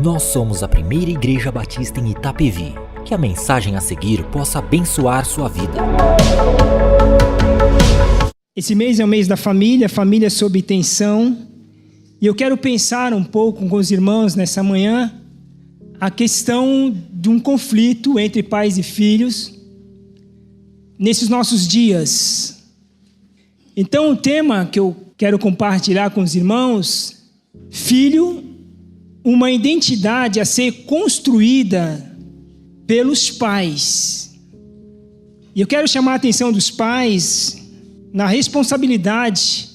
Nós somos a primeira igreja batista em Itapevi. Que a mensagem a seguir possa abençoar sua vida. Esse mês é o mês da família, família sob tensão. E eu quero pensar um pouco com os irmãos nessa manhã a questão de um conflito entre pais e filhos nesses nossos dias. Então, o tema que eu quero compartilhar com os irmãos: filho, uma identidade a ser construída pelos pais. E eu quero chamar a atenção dos pais na responsabilidade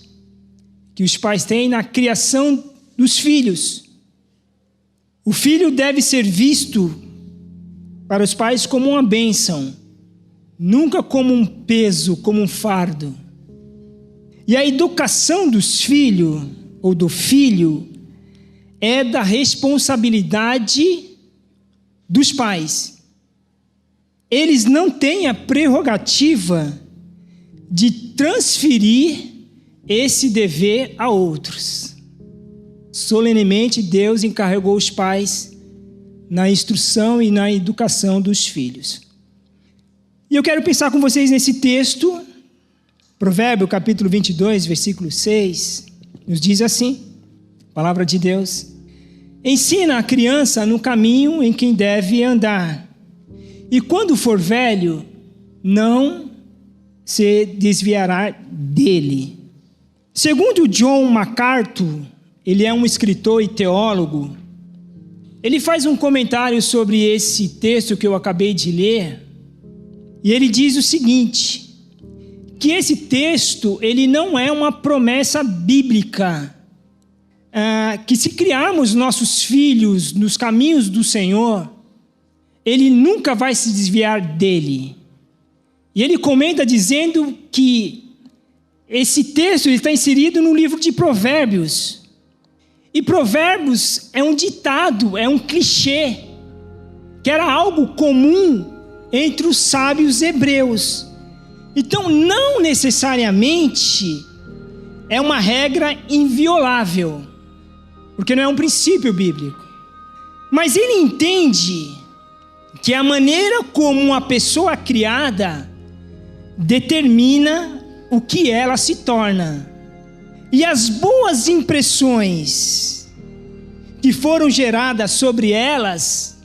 que os pais têm na criação dos filhos. O filho deve ser visto para os pais como uma bênção, nunca como um peso, como um fardo. E a educação dos filhos, ou do filho, é da responsabilidade dos pais. Eles não têm a prerrogativa de transferir esse dever a outros. Solenemente, Deus encarregou os pais na instrução e na educação dos filhos. E eu quero pensar com vocês nesse texto. Provérbio capítulo 22, versículo 6, nos diz assim, palavra de Deus: ensina a criança no caminho em que deve andar, e quando for velho, não se desviará dele. Segundo John MacArthur, ele é um escritor e teólogo, ele faz um comentário sobre esse texto que eu acabei de ler, e ele diz o seguinte: que esse texto, ele não é uma promessa bíblica, que se criarmos nossos filhos nos caminhos do Senhor, ele nunca vai se desviar dele. E ele comenta dizendo que esse texto está inserido no livro de Provérbios. E Provérbios é um ditado, é um clichê, que era algo comum entre os sábios hebreus. Então, não necessariamente é uma regra inviolável, porque não é um princípio bíblico. Mas ele entende que a maneira como uma pessoa criada determina o que ela se torna. E as boas impressões que foram geradas sobre elas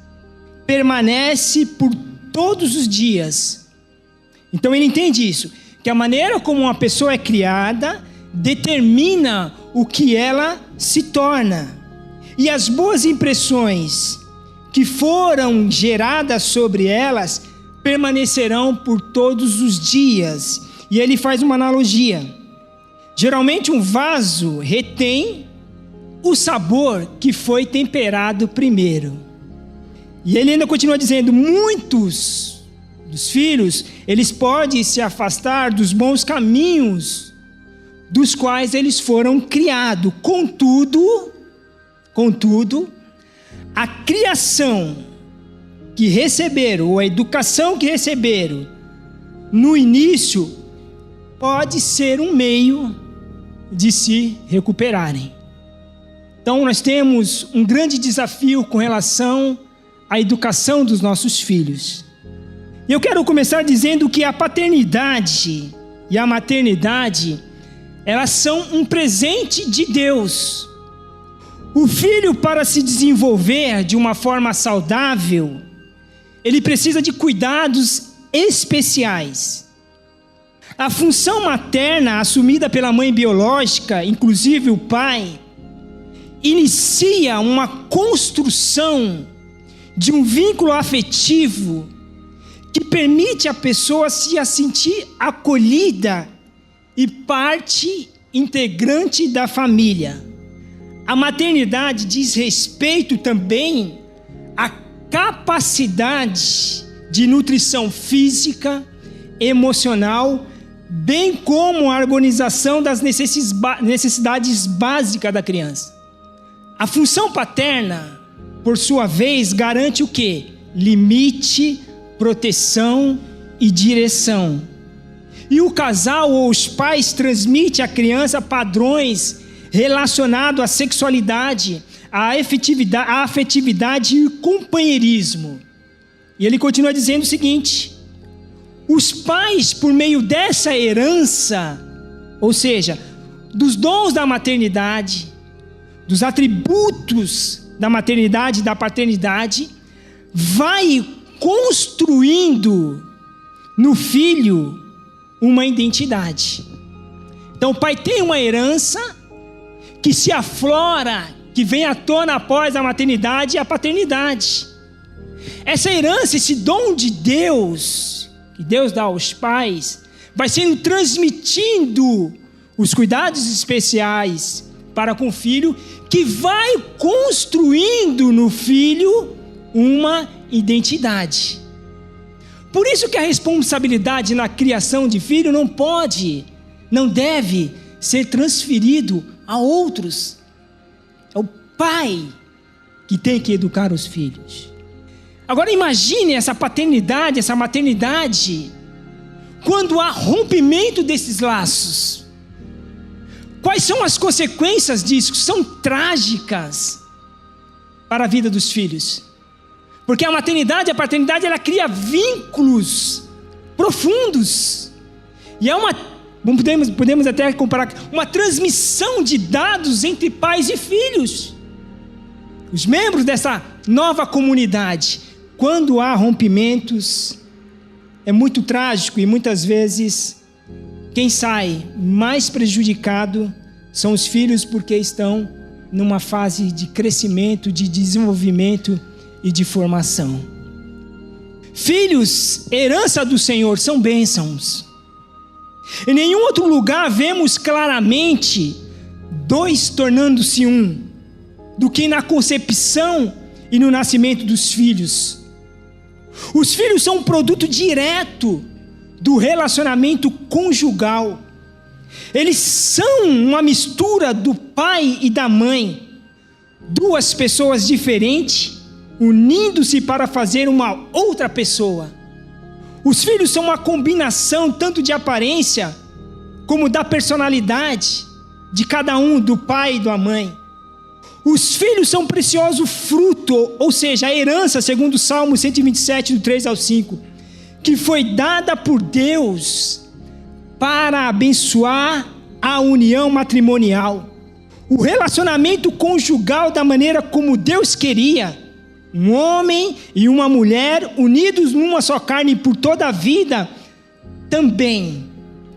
permanecem por todos os dias. Então ele entende isso, que a maneira como uma pessoa é criada determina o que ela se torna. E as boas impressões que foram geradas sobre elas permanecerão por todos os dias. E ele faz uma analogia. Geralmente um vaso retém o sabor que foi temperado primeiro. E ele ainda continua dizendo: muitos dos filhos, eles podem se afastar dos bons caminhos dos quais eles foram criados. Contudo, a criação que receberam, ou a educação que receberam no início, pode ser um meio de se recuperarem. Então nós temos um grande desafio com relação à educação dos nossos filhos. E eu quero começar dizendo que a paternidade e a maternidade, elas são um presente de Deus. O filho, para se desenvolver de uma forma saudável, ele precisa de cuidados especiais. A função materna assumida pela mãe biológica, inclusive o pai, inicia uma construção de um vínculo afetivo que permite a pessoa se sentir acolhida e parte integrante da família. A maternidade diz respeito também à capacidade de nutrição física, emocional, bem como a organização das necessidades básicas da criança. A função paterna, por sua vez, garante o quê? Limite, proteção e direção. E o casal ou os pais transmitem à criança padrões relacionados à sexualidade, a afetividade e o companheirismo. E ele continua dizendo o seguinte: os pais, por meio dessa herança, ou seja, dos dons da maternidade, dos atributos da maternidade e da paternidade, vai construindo no filho uma identidade. Então o pai tem uma herança que se aflora, que vem à tona após a maternidade e a paternidade. Essa herança, esse dom de Deus, que Deus dá aos pais, vai sendo transmitindo os cuidados especiais para com o filho, que vai construindo no filho uma identidade. Por isso que a responsabilidade na criação de filho não deve ser transferido a outros. É o pai que tem que educar os filhos. Agora imagine essa paternidade, essa maternidade, quando há rompimento desses laços. Quais são as consequências disso? São trágicas para a vida dos filhos. Porque a maternidade, a paternidade, ela cria vínculos profundos. E é podemos até comparar, uma transmissão de dados entre pais e filhos. Os membros dessa nova comunidade, quando há rompimentos, é muito trágico e muitas vezes quem sai mais prejudicado são os filhos, porque estão numa fase de crescimento, de desenvolvimento e de formação. Filhos, herança do Senhor, são bênçãos. Em nenhum outro lugar vemos claramente dois tornando-se um, do que na concepção e no nascimento dos filhos. Os filhos são um produto direto do relacionamento conjugal. Eles são uma mistura do pai e da mãe, duas pessoas diferentes, unindo-se para fazer uma outra pessoa. Os filhos são uma combinação tanto de aparência como da personalidade de cada um, do pai e da mãe. Os filhos são precioso fruto, ou seja, a herança, segundo o Salmo 127, do 3 ao 5, que foi dada por Deus para abençoar a união matrimonial, o relacionamento conjugal da maneira como Deus queria, um homem e uma mulher unidos numa só carne por toda a vida, também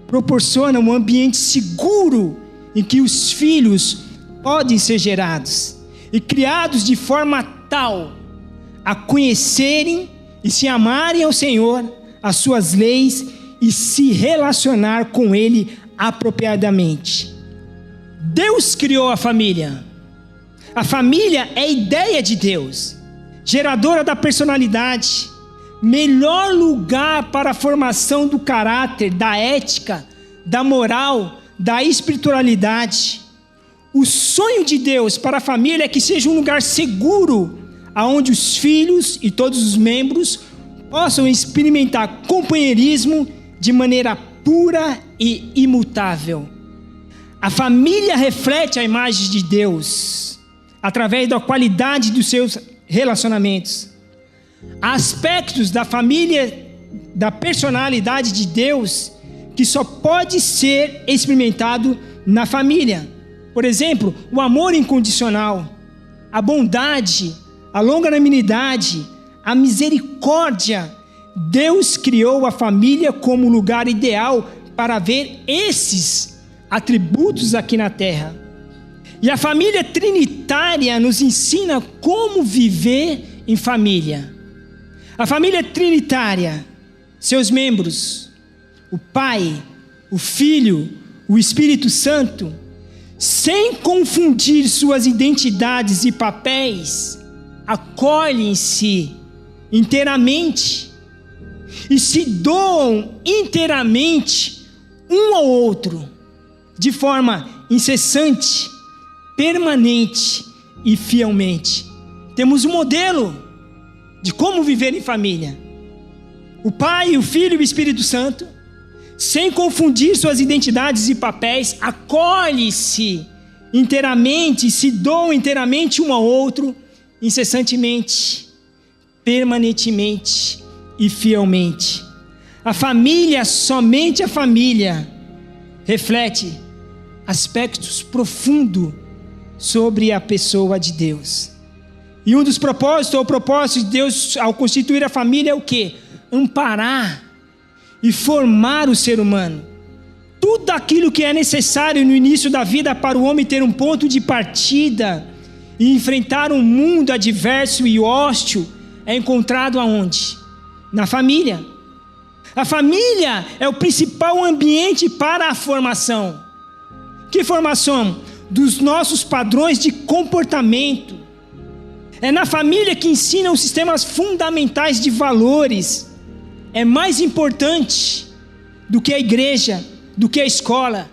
proporciona um ambiente seguro em que os filhos podem ser gerados e criados de forma tal a conhecerem e se amarem ao Senhor, as suas leis e se relacionar com Ele apropriadamente. Deus criou a família. A família é a ideia de Deus, geradora da personalidade, melhor lugar para a formação do caráter, da ética, da moral, da espiritualidade. O sonho de Deus para a família é que seja um lugar seguro, onde os filhos e todos os membros possam experimentar companheirismo de maneira pura e imutável. A família reflete a imagem de Deus através da qualidade dos seus relacionamentos. Há aspectos da família, da personalidade de Deus, que só pode ser experimentado na família. Por exemplo, o amor incondicional, a bondade, a longanimidade, a misericórdia. Deus criou a família como lugar ideal para ver esses atributos aqui na terra. E a família trinitária nos ensina como viver em família. A família trinitária, seus membros, o Pai, o Filho, o Espírito Santo, sem confundir suas identidades e papéis, acolhem-se inteiramente e se doam inteiramente um ao outro, de forma incessante, permanente e fielmente. Temos um modelo de como viver em família. O Pai, o Filho e o Espírito Santo, sem confundir suas identidades e papéis, acolhe-se inteiramente, se doam inteiramente um ao outro, incessantemente, permanentemente e fielmente. A família, somente a família, reflete aspectos profundos sobre a pessoa de Deus. E um dos propósitos, ou o propósito de Deus ao constituir a família é o quê? Amparar e formar o ser humano. Tudo aquilo que é necessário no início da vida para o homem ter um ponto de partida e enfrentar um mundo adverso e hostil é encontrado aonde? Na família. A família é o principal ambiente para a formação. Que formação? Dos nossos padrões de comportamento. É na família que ensinam os sistemas fundamentais de valores. É mais importante do que a igreja, do que a escola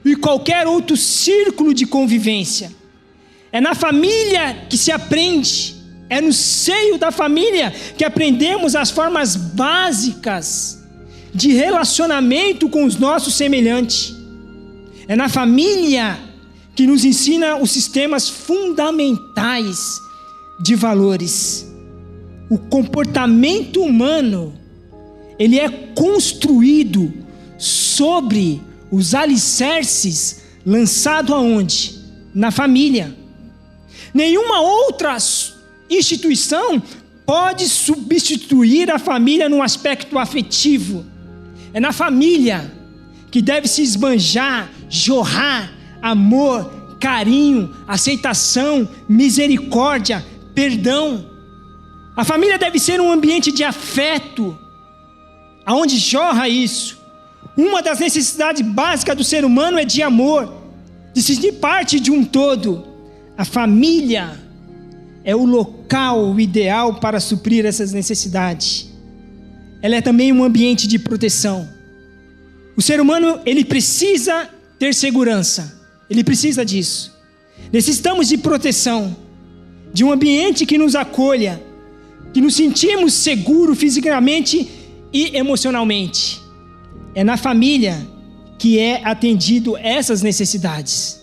e qualquer outro círculo de convivência. É na família que se aprende, é no seio da família que aprendemos as formas básicas de relacionamento com os nossos semelhantes. É na família que nos ensina os sistemas fundamentais de valores. O comportamento humano, ele é construído sobre os alicerces lançados aonde? Na família. Nenhuma outra instituição pode substituir a família no aspecto afetivo. É na família que deve se esbanjar, jorrar amor, carinho, aceitação, misericórdia, perdão. A família deve ser um ambiente de afeto, aonde jorra isso. Uma das necessidades básicas do ser humano é de amor, de se sentir parte de um todo. A família é o local ideal para suprir essas necessidades. Ela é também um ambiente de proteção. O ser humano, ele precisa ter segurança. Ele precisa disso. Necessitamos de proteção, de um ambiente que nos acolha, que nos sentimos seguros fisicamente e emocionalmente. É na família que é atendido essas necessidades.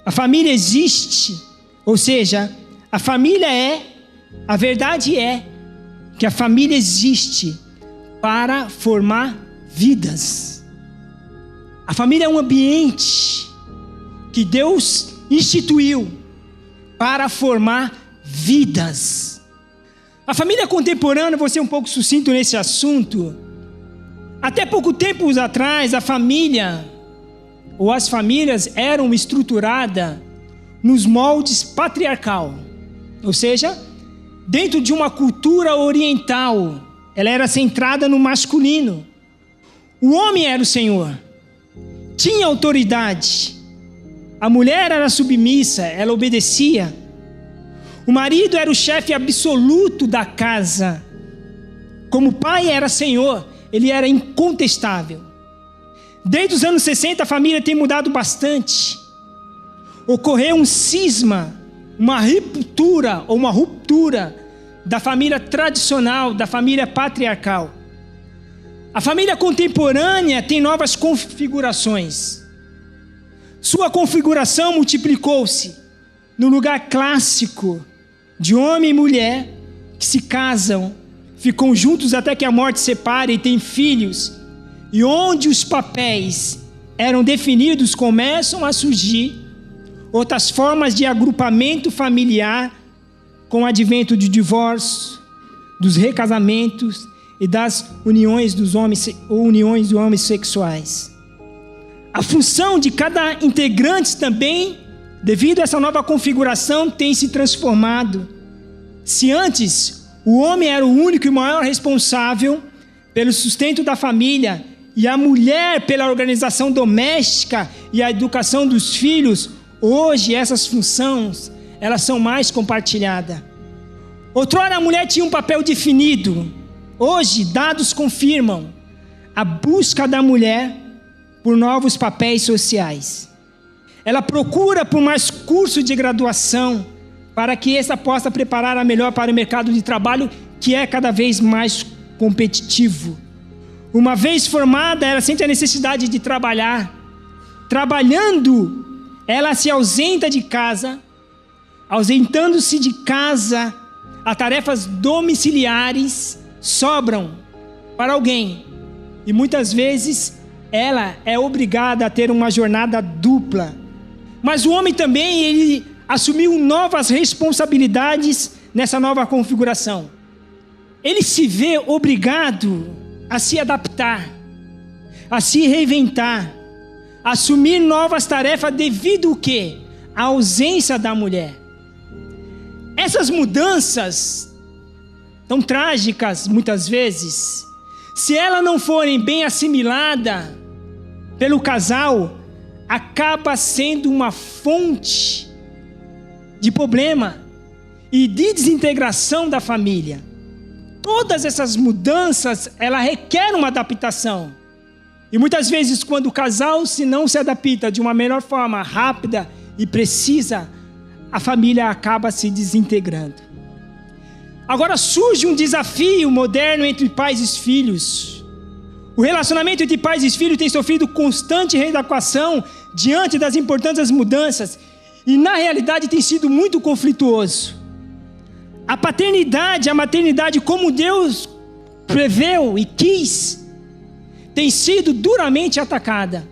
A família existe, ou seja, a verdade é que a família existe para formar vidas. A família é um ambiente que Deus instituiu para formar vidas. A família contemporânea, vou ser um pouco sucinto nesse assunto. Até pouco tempo atrás, a família, ou as famílias, eram estruturadas nos moldes patriarcal. Ou seja, dentro de uma cultura oriental, ela era centrada no masculino. O homem era o senhor, tinha autoridade. A mulher era submissa, ela obedecia. O marido era o chefe absoluto da casa. Como o pai era senhor, ele era incontestável. Desde os anos 60, a família tem mudado bastante. Ocorreu um cisma, uma ruptura da família tradicional, da família patriarcal. A família contemporânea tem novas configurações. Sua configuração multiplicou-se no lugar clássico de homem e mulher que se casam, ficam juntos até que a morte separe e têm filhos. E onde os papéis eram definidos, começam a surgir outras formas de agrupamento familiar com o advento do divórcio, dos recasamentos e das uniões dos homens ou uniões de homens sexuais. A função de cada integrante também, devido a essa nova configuração, tem se transformado. Se antes o homem era o único e maior responsável pelo sustento da família e a mulher pela organização doméstica e a educação dos filhos, hoje essas funções, elas são mais compartilhadas. Outrora a mulher tinha um papel definido. Hoje dados confirmam a busca da mulher por novos papéis sociais. Ela procura por mais curso de graduação para que essa possa preparar melhor para o mercado de trabalho, que é cada vez mais competitivo. Uma vez formada, ela sente a necessidade de trabalhar. Trabalhando, ela se ausenta de casa, ausentando-se de casa, as tarefas domiciliares sobram para alguém. E muitas vezes ela é obrigada a ter uma jornada dupla. Mas o homem também, ele assumiu novas responsabilidades nessa nova configuração. Ele se vê obrigado a se adaptar, a se reinventar, a assumir novas tarefas devido ao quê? À ausência da mulher. Essas mudanças, tão trágicas muitas vezes, se elas não forem bem assimiladas pelo casal, acaba sendo uma fonte de problema e de desintegração da família. Todas essas mudanças, ela requer uma adaptação. E muitas vezes, quando o casal não se adapta de uma melhor forma, rápida e precisa, a família acaba se desintegrando. Agora surge um desafio moderno entre pais e filhos. O relacionamento entre pais e filhos tem sofrido constante readequação diante das importantes mudanças e, na realidade, tem sido muito conflituoso. A paternidade, a maternidade, como Deus preveu e quis, tem sido duramente atacada.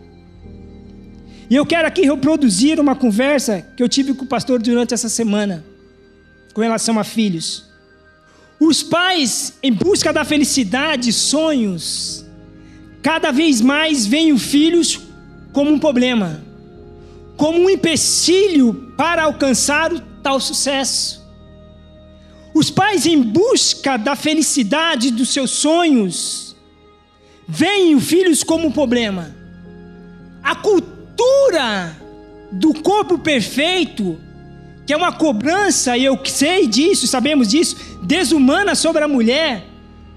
E eu quero aqui reproduzir uma conversa que eu tive com o pastor durante essa semana, com relação a filhos. Os pais, em busca da felicidade, sonhos, cada vez mais veem os filhos como um problema, como um empecilho para alcançar o tal sucesso. Os pais, em busca da felicidade dos seus sonhos, veem os filhos como um problema. A cultura do corpo perfeito, que é uma cobrança, e eu sei disso, sabemos disso, desumana sobre a mulher,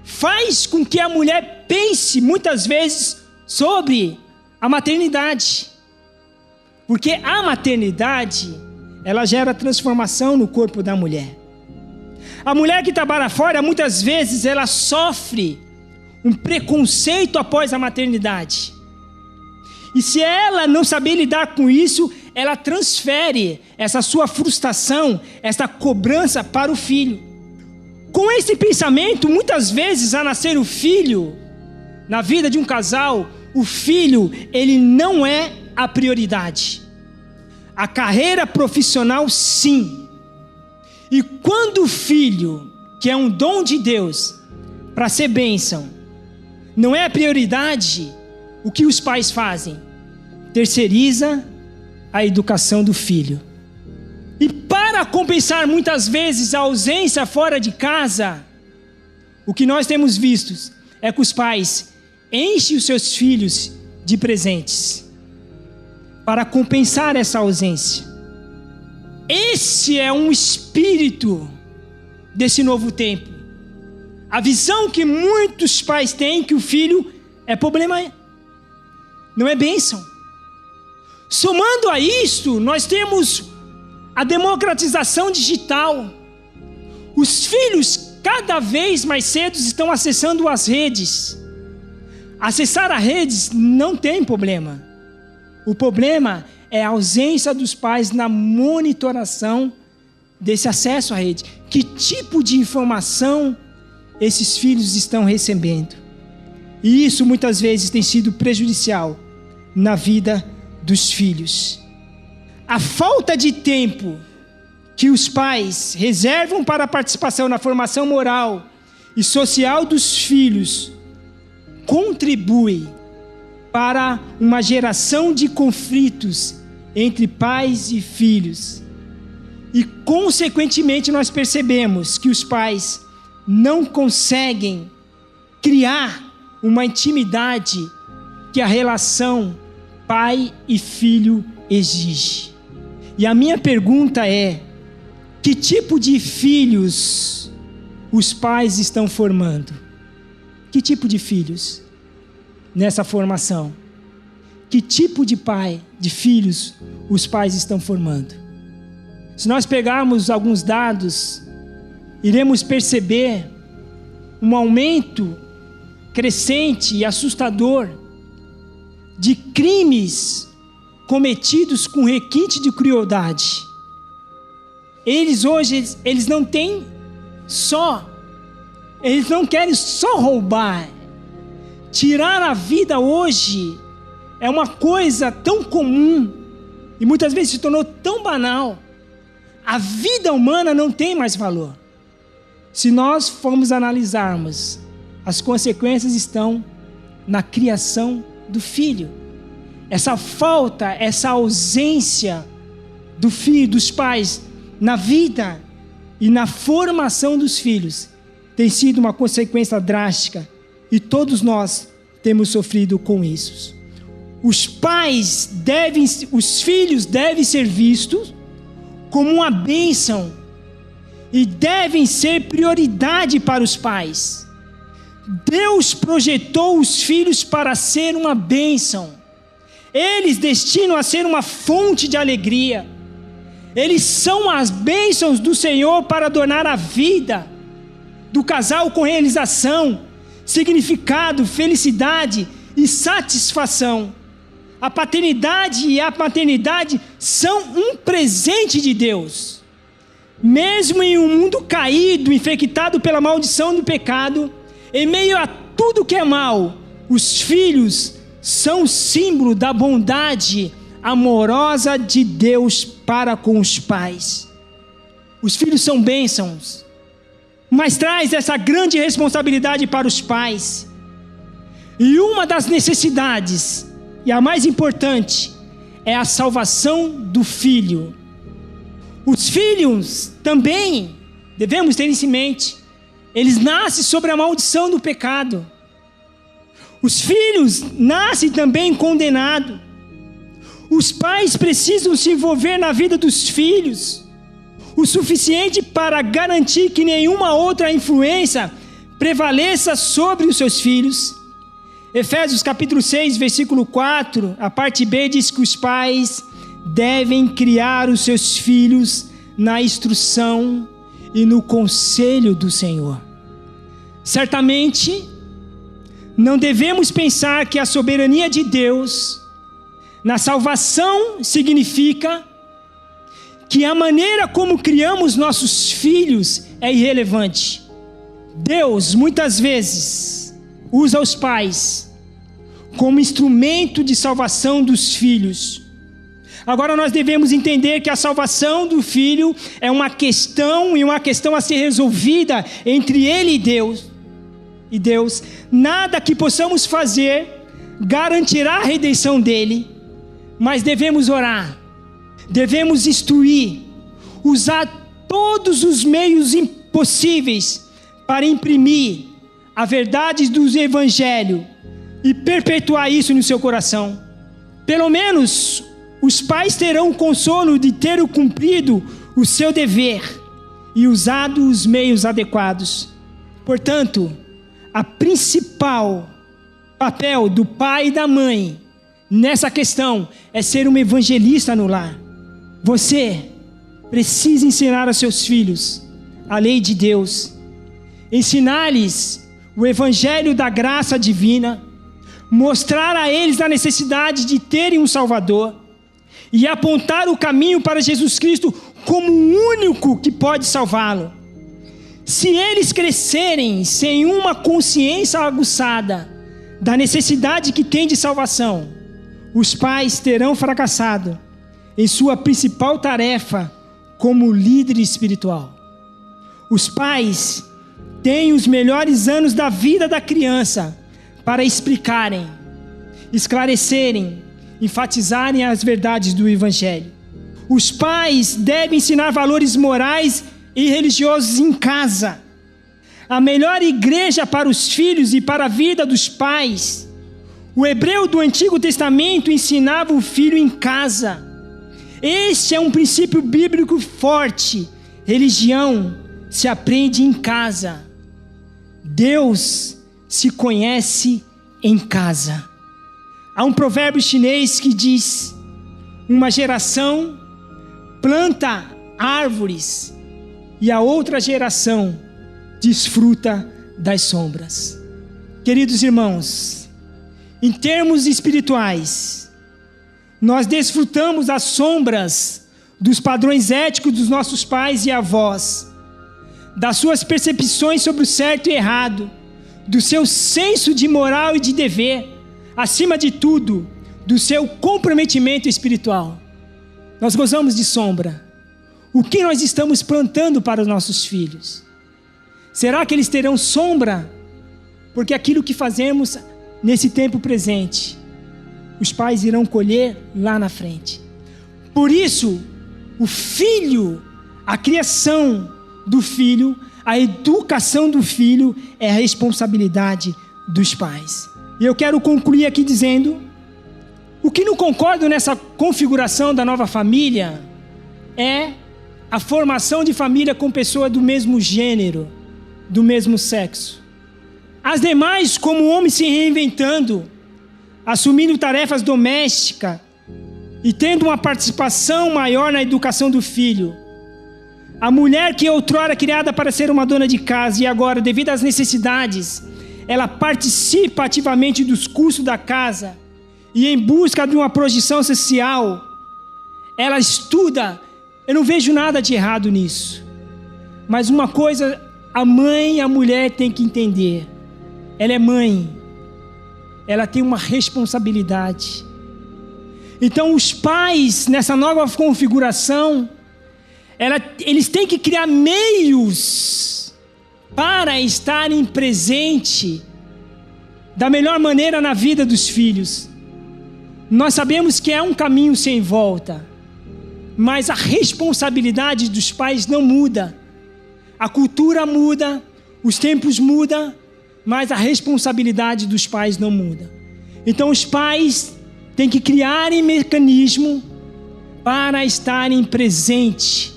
faz com que a mulher pense muitas vezes sobre a maternidade. Porque a maternidade, ela gera transformação no corpo da mulher. A mulher que trabalha fora, muitas vezes, ela sofre um preconceito após a maternidade. E se ela não saber lidar com isso, ela transfere essa sua frustração, essa cobrança para o filho. Com esse pensamento, muitas vezes, ao nascer o filho, na vida de um casal, o filho, ele não é a prioridade. A carreira profissional, sim. E quando o filho, que é um dom de Deus, para ser bênção, não é a prioridade, o que os pais fazem? Terceiriza a educação do filho. E para compensar muitas vezes a ausência fora de casa, o que nós temos visto é que os pais enchem os seus filhos de presentes para compensar essa ausência. Esse é um espírito desse novo tempo. A visão que muitos pais têm que o filho é problema, não é bênção. Somando a isto, nós temos a democratização digital. Os filhos cada vez mais cedo estão acessando as redes. Acessar as redes não tem problema. O problema é a ausência dos pais na monitoração desse acesso à rede. Que tipo de informação esses filhos estão recebendo? E isso muitas vezes tem sido prejudicial na vida dos filhos. A falta de tempo que os pais reservam para a participação na formação moral e social dos filhos contribui para uma geração de conflitos entre pais e filhos. E, consequentemente, nós percebemos que os pais não conseguem criar uma intimidade que a relação pai e filho exige. E a minha pergunta é: que tipo de filhos os pais estão formando? Que tipo de filhos nessa formação? Que tipo de pai, de filhos, os pais estão formando? Se nós pegarmos alguns dados, iremos perceber um aumento crescente e assustador de crimes cometidos com requinte de crueldade. Eles hoje, eles não têm eles não querem só roubar. Tirar a vida hoje é uma coisa tão comum e muitas vezes se tornou tão banal. A vida humana não tem mais valor. Se nós formos analisarmos, as consequências estão na criação do filho. Essa falta, essa ausência do filho, dos pais, na vida e na formação dos filhos, tem sido uma consequência drástica. E todos nós temos sofrido com isso. Os filhos devem ser vistos como uma bênção e devem ser prioridade para os pais. Deus projetou os filhos para ser uma bênção. Eles destinam a ser uma fonte de alegria. Eles são as bênçãos do Senhor para adornar a vida do casal com realização, significado, felicidade e satisfação. A paternidade e a maternidade são um presente de Deus. Mesmo em um mundo caído, infectado pela maldição do pecado, em meio a tudo que é mal, os filhos são o símbolo da bondade amorosa de Deus para com os pais. Os filhos são bênçãos, mas traz essa grande responsabilidade para os pais. E uma das necessidades, e a mais importante, é a salvação do filho. Os filhos também, devemos ter isso em mente, eles nascem sobre a maldição do pecado. Os filhos nascem também condenados. Os pais precisam se envolver na vida dos filhos o suficiente para garantir que nenhuma outra influência prevaleça sobre os seus filhos. Efésios capítulo 6, versículo 4, a parte B diz que os pais devem criar os seus filhos na instrução e no conselho do Senhor. Certamente, não devemos pensar que a soberania de Deus na salvação significa que a maneira como criamos nossos filhos é irrelevante. Deus, muitas vezes, usa os pais como instrumento de salvação dos filhos. Agora nós devemos entender que a salvação do filho é uma questão a ser resolvida entre ele e Deus. Nada que possamos fazer garantirá a redenção dele, mas devemos orar, devemos instruir, usar todos os meios possíveis para imprimir a verdade do Evangelho e perpetuar isso no seu coração. Pelo menos os pais terão o consolo de ter cumprido o seu dever e usado os meios adequados. Portanto, a principal papel do pai e da mãe nessa questão é ser um evangelista no lar. Você precisa ensinar aos seus filhos a lei de Deus, ensinar-lhes o evangelho da graça divina, mostrar a eles a necessidade de terem um Salvador e apontar o caminho para Jesus Cristo como o único que pode salvá-lo. Se eles crescerem sem uma consciência aguçada da necessidade que têm de salvação, os pais terão fracassado em sua principal tarefa como líder espiritual. Os pais têm os melhores anos da vida da criança para explicarem, esclarecerem, enfatizarem as verdades do Evangelho. Os pais devem ensinar valores morais e religiosos em casa. A melhor igreja para os filhos e para a vida dos pais. O hebreu do Antigo Testamento ensinava o filho em casa. Este é um princípio bíblico forte. Religião se aprende em casa. Deus se conhece em casa. Há um provérbio chinês que diz: uma geração planta árvores e a outra geração desfruta das sombras. Queridos irmãos, em termos espirituais, nós desfrutamos as sombras dos padrões éticos dos nossos pais e avós, das suas percepções sobre o certo e errado, do seu senso de moral e de dever, acima de tudo, do seu comprometimento espiritual. Nós gozamos de sombra. O que nós estamos plantando para os nossos filhos? Será que eles terão sombra? Porque aquilo que fazemos nesse tempo presente, os pais irão colher lá na frente. Por isso, o filho, a criação do filho, a educação do filho é a responsabilidade dos pais. E eu quero concluir aqui dizendo: o que não concordo nessa configuração da nova família é a formação de família com pessoas do mesmo gênero, do mesmo sexo. As demais, como o homem se reinventando, assumindo tarefas domésticas e tendo uma participação maior na educação do filho. A mulher que outrora criada para ser uma dona de casa e agora, devido às necessidades, ela participa ativamente dos custos da casa e em busca de uma projeção social, ela estuda. Eu não vejo nada de errado nisso. Mas uma coisa, a mãe e a mulher têm que entender. Ela é mãe. Ela tem uma responsabilidade. Então os pais, nessa nova configuração, eles têm que criar meios para estarem presentes da melhor maneira na vida dos filhos. Nós sabemos que é um caminho sem volta, mas a responsabilidade dos pais não muda. A cultura muda, os tempos mudam, mas a responsabilidade dos pais não muda. Então os pais têm que criarem mecanismo para estarem presentes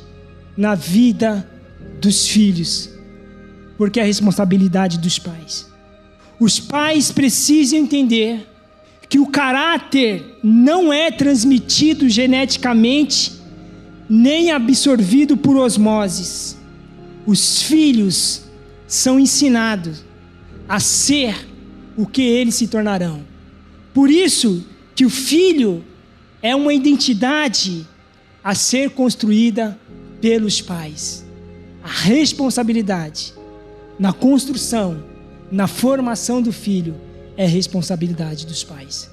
na vida dos filhos, porque é a responsabilidade dos pais. Os pais precisam entender que o caráter não é transmitido geneticamente, nem absorvido por osmose. Os filhos são ensinados a ser o que eles se tornarão. Por isso que o filho é uma identidade a ser construída pelos pais. A responsabilidade na construção, na formação do filho, é responsabilidade dos pais.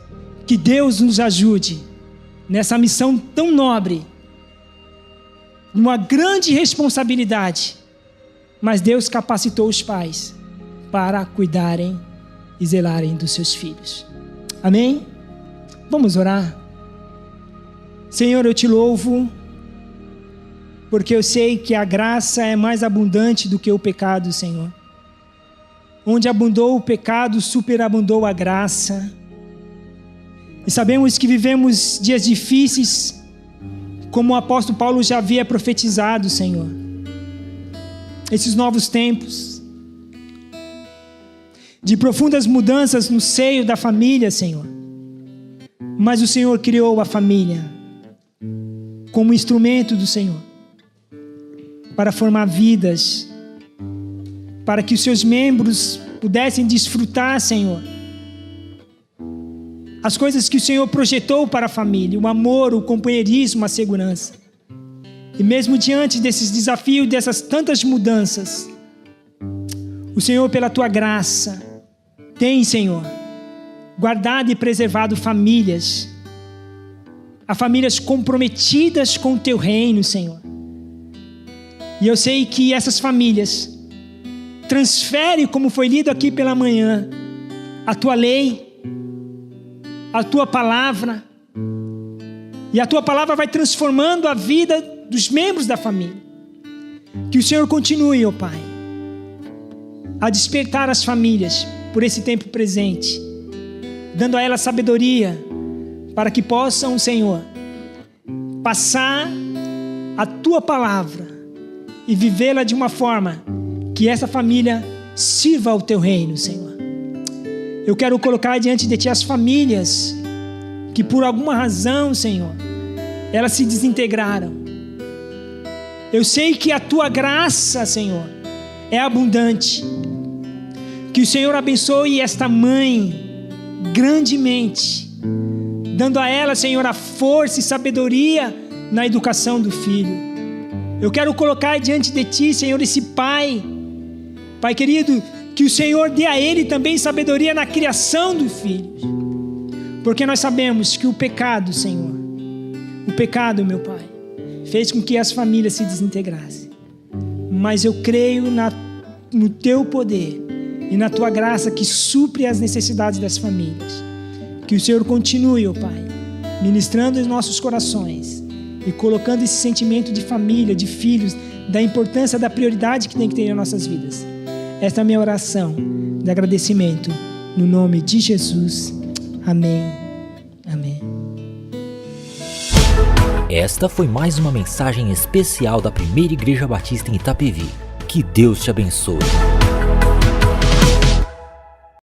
Que Deus nos ajude nessa missão tão nobre, uma grande responsabilidade, mas Deus capacitou os pais para cuidarem e zelarem dos seus filhos. Amém? Vamos orar. Senhor, eu te louvo, porque eu sei que a graça é mais abundante do que o pecado, Senhor. Onde abundou o pecado, superabundou a graça. E sabemos que vivemos dias difíceis, como o apóstolo Paulo já havia profetizado, Senhor. Esses novos tempos, de profundas mudanças no seio da família, Senhor. Mas o Senhor criou a família como instrumento do Senhor, para formar vidas, para que os seus membros pudessem desfrutar, Senhor, as coisas que o Senhor projetou para a família, o amor, o companheirismo, a segurança. E mesmo diante desses desafios, dessas tantas mudanças, o Senhor, pela tua graça, tem, Senhor, guardado e preservado famílias, a famílias comprometidas com o teu reino, Senhor. E eu sei que essas famílias transferem, como foi lido aqui pela manhã, a tua lei, a tua palavra, e a tua palavra vai transformando a vida dos membros da família. Que o Senhor continue, ó Pai, a despertar as famílias por esse tempo presente, dando a elas sabedoria, para que possam, Senhor, passar a tua palavra e vivê-la de uma forma que essa família sirva ao teu reino, Senhor. Eu quero colocar diante de ti as famílias que por alguma razão, Senhor, elas se desintegraram. Eu sei que a tua graça, Senhor, é abundante. Que o Senhor abençoe esta mãe grandemente, dando a ela, Senhor, a força e sabedoria na educação do filho. Eu quero colocar diante de Ti, Senhor, esse pai. Pai querido, que o Senhor dê a ele também sabedoria na criação dos filhos. Porque nós sabemos que o pecado, Senhor, o pecado, meu Pai, fez com que as famílias se desintegrassem. Mas eu creio no Teu poder e na Tua graça que supre as necessidades das famílias. Que o Senhor continue, ó Pai, ministrando os nossos corações e colocando esse sentimento de família, de filhos, da importância, da prioridade que tem que ter em nossas vidas. Esta é a minha oração de agradecimento, no nome de Jesus. Amém. Amém. Esta foi mais uma mensagem especial da Primeira Igreja Batista em Itapevi. Que Deus te abençoe.